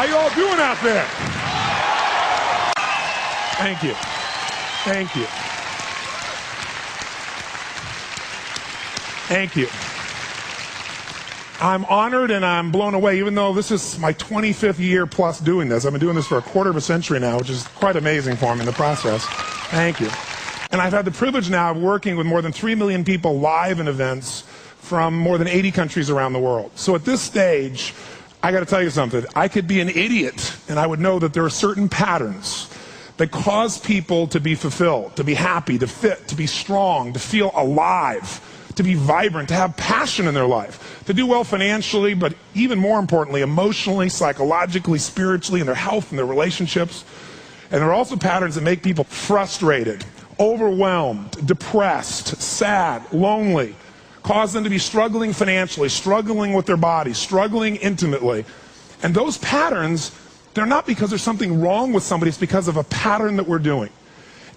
How you all doing out there? Thank you. Thank you. Thank you. I'm honored and I'm blown away, even though this is my 25th year plus doing this. I've been doing this for a quarter of a century now, which is quite amazing for me in the process. Thank you. And I've had the privilege now of working with more than 3 million people live in events from more than 80 countries around the world. So at this stage, I got to tell you something. I could be an idiot, and I would know that there are certain patterns that cause people to be fulfilled, to be happy, to fit, to be strong, to feel alive, to be vibrant, to have passion in their life, to do well financially, but even more importantly, emotionally, psychologically, spiritually, in their health and their relationships. And there are also patterns that make people frustrated, overwhelmed, depressed, sad, lonely, cause them to be struggling financially, struggling with their body, struggling intimately. And those patterns, they're not because there's something wrong with somebody, it's because of a pattern that we're doing.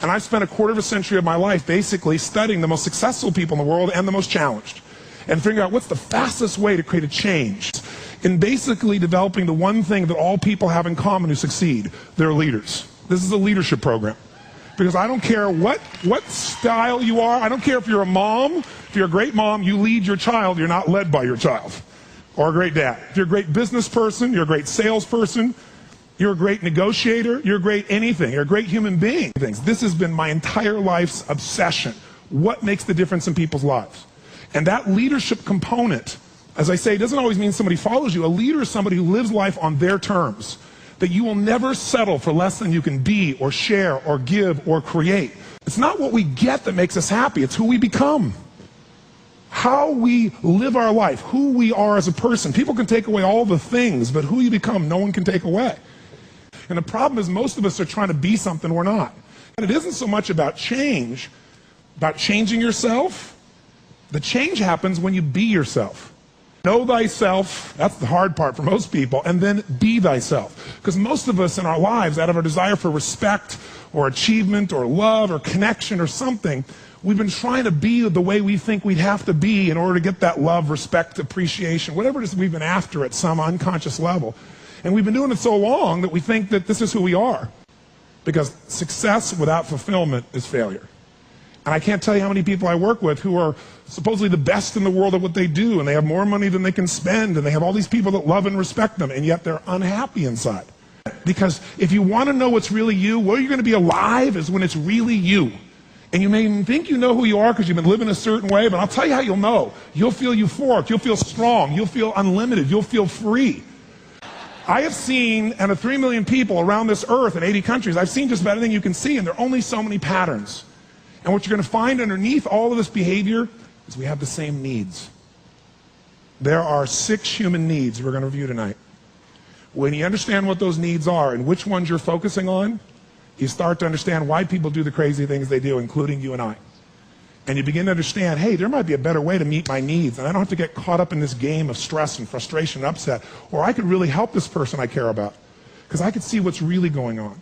And I've spent a quarter of a century of my life basically studying the most successful people in the world and the most challenged, and figuring out what's the fastest way to create a change in basically developing the one thing that all people have in common who succeed. They're leaders. This is a leadership program. Because I don't care what style you are. I don't care if you're a mom. If you're a great mom, you lead your child. You're not led by your child. Or a great dad. If you're a great business person, you're a great salesperson, you're a great negotiator, you're a great anything. You're a great human being. This has been my entire life's obsession. What makes the difference in people's lives? And that leadership component, as I say, doesn't always mean somebody follows you. A leader is somebody who lives life on their terms. That you will never settle for less than you can be or share or give or create. It's not what we get that makes us happy, it's who we become. How we live our life, who we are as a person. People can take away all the things, but who you become, no one can take away. And the problem is most of us are trying to be something we're not. And it isn't so much about change, about changing yourself. The change happens when you be yourself. Know thyself, that's the hard part for most people, and then be thyself. Because most of us in our lives, out of our desire for respect or achievement or love or connection or something, we've been trying to be the way we think we'd have to be in order to get that love, respect, appreciation, whatever it is we've been after at some unconscious level. And we've been doing it so long that we think that this is who we are. Because success without fulfillment is failure. And I can't tell you how many people I work with who are supposedly the best in the world at what they do, and they have more money than they can spend, and they have all these people that love and respect them, and yet they're unhappy inside. Because if you want to know what's really you, where you're going to be alive is when it's really you. And you may even think you know who you are because you've been living a certain way, but I'll tell you how you'll know. You'll feel euphoric, you'll feel strong, you'll feel unlimited, you'll feel free. I have seen, out of 3 million people around this earth in 80 countries, I've seen just about anything you can see, and there are only so many patterns. And what you're going to find underneath all of this behavior is we have the same needs. There are 6 human needs we're going to review tonight. When you understand what those needs are and which ones you're focusing on, you start to understand why people do the crazy things they do, including you and I. And you begin to understand, hey, there might be a better way to meet my needs, and I don't have to get caught up in this game of stress and frustration and upset, or I could really help this person I care about, because I could see what's really going on.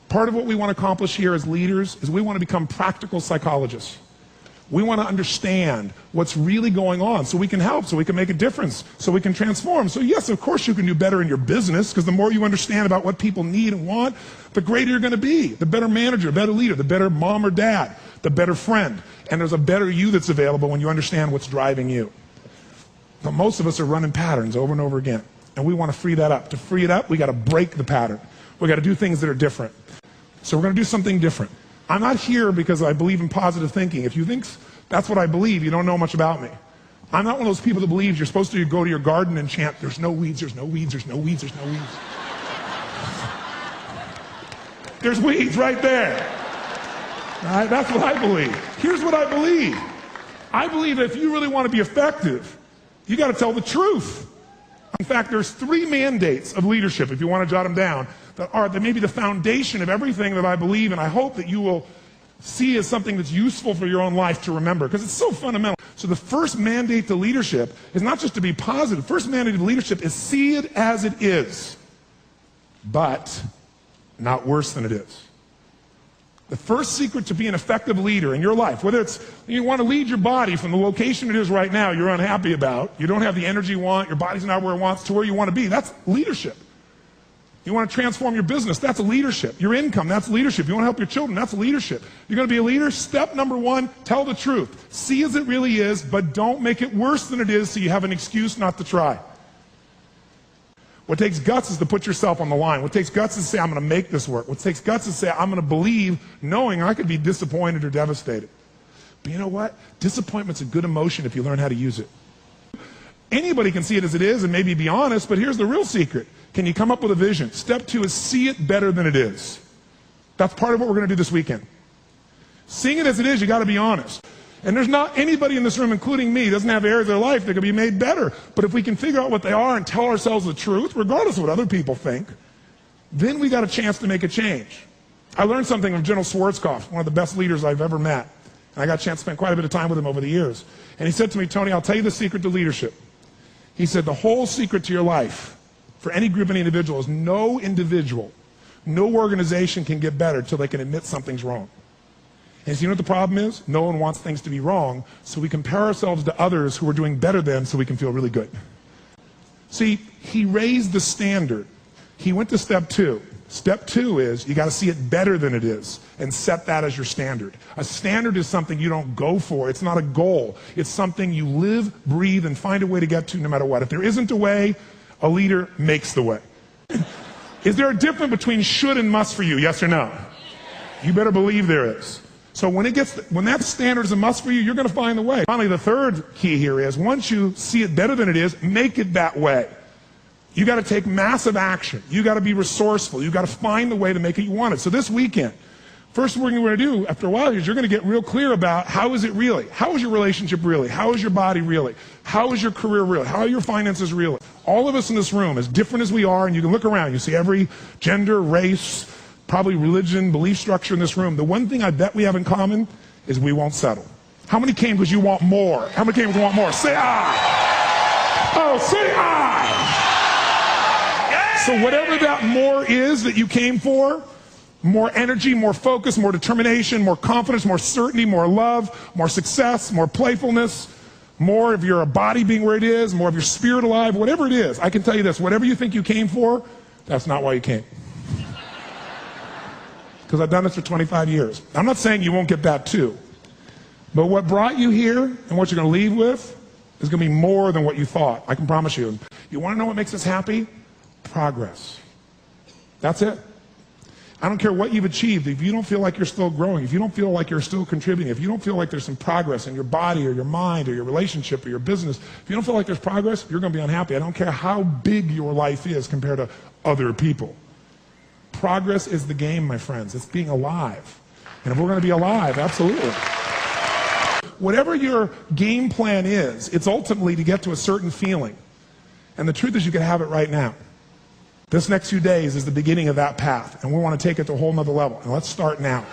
Part of what we want to accomplish here as leaders is we want to become practical psychologists. We want to understand what's really going on so we can help, so we can make a difference, so we can transform. So yes, of course you can do better in your business, because the more you understand about what people need and want, the greater you're going to be. The better manager, better leader, the better mom or dad, the better friend. And there's a better you that's available when you understand what's driving you. But most of us are running patterns over and over again. And we want to free that up. To free it up, we got to break the pattern. We got to do things that are different. So we're going to do something different. I'm not here because I believe in positive thinking. If you think that's what I believe, you don't know much about me. I'm not one of those people that believes you're supposed to go to your garden and chant, there's no weeds, there's no weeds, there's no weeds, there's no weeds. There's weeds right there. All right, that's what I believe. Here's what I believe. I believe that if you really want to be effective, you got to tell the truth. In fact, there's 3 mandates of leadership, if you want to jot them down, that may be the foundation of everything that I believe, and I hope that you will see as something that's useful for your own life to remember, because it's so fundamental. So the first mandate to leadership is not just to be positive. The first mandate to leadership is see it as it is, but not worse than it is. The first secret to being an effective leader in your life, whether it's you want to lead your body from the location it is right now you're unhappy about, you don't have the energy you want, your body's not where it wants, to where you want to be, that's leadership. You want to transform your business, that's leadership. Your income, that's leadership. You want to help your children, that's leadership. You're going to be a leader? Step number one, tell the truth. See as it really is, but don't make it worse than it is so you have an excuse not to try. What takes guts is to put yourself on the line. What takes guts is to say, I'm going to make this work. What takes guts is to say, I'm going to believe, knowing I could be disappointed or devastated. But you know what? Disappointment's a good emotion if you learn how to use it. Anybody can see it as it is and maybe be honest, but here's the real secret. Can you come up with a vision? Step two is see it better than it is. That's part of what we're going to do this weekend. Seeing it as it is, you got to be honest. And there's not anybody in this room, including me, doesn't have areas of their life that can be made better. But if we can figure out what they are and tell ourselves the truth, regardless of what other people think, then we got a chance to make a change. I learned something from General Schwarzkopf, one of the best leaders I've ever met. And I got a chance to spend quite a bit of time with him over the years. And he said to me, Tony, I'll tell you the secret to leadership. He said, the whole secret to your life, for any group, any individual, is no individual, no organization can get better until they can admit something's wrong. And so you know what the problem is? No one wants things to be wrong, so we compare ourselves to others who are doing better than so we can feel really good. See, he raised the standard. He went to step two. Step two is you got to see it better than it is and set that as your standard. A standard is something you don't go for. It's not a goal. It's something you live, breathe, and find a way to get to no matter what. If there isn't a way, a leader makes the way. Is there a difference between should and must for you? Yes or no? You better believe there is. So when that standard is a must for you, you're going to find the way. Finally, the third key here is once you see it better than it is, make it that way. You got to take massive action. You got to be resourceful. You got to find the way to make it you want it. So this weekend, first thing we're going to do after a while is you're going to get real clear about how is it really? How is your relationship really? How is your body really? How is your career really? How are your finances really? All of us in this room, as different as we are, and you can look around, you see every gender, race, probably religion, belief structure in this room. The one thing I bet we have in common is we won't settle. How many came because you want more? How many came because you want more? Say I. Oh, say I. So whatever that more is that you came for, more energy, more focus, more determination, more confidence, more certainty, more love, more success, more playfulness, more of your body being where it is, more of your spirit alive, whatever it is, I can tell you this, whatever you think you came for, that's not why you came. Because I've done this for 25 years. I'm not saying you won't get that too. But what brought you here and what you're going to leave with is going to be more than what you thought. I can promise you. You want to know what makes us happy? Progress. That's it. I don't care what you've achieved. If you don't feel like you're still growing, if you don't feel like you're still contributing, if you don't feel like there's some progress in your body or your mind or your relationship or your business, if you don't feel like there's progress, you're going to be unhappy. I don't care how big your life is compared to other people. Progress is the game, my friends. It's being alive. And if we're going to be alive, absolutely. Whatever your game plan is, it's ultimately to get to a certain feeling. And the truth is you can have it right now. This next few days is the beginning of that path, and we want to take it to a whole nother level. And let's start now.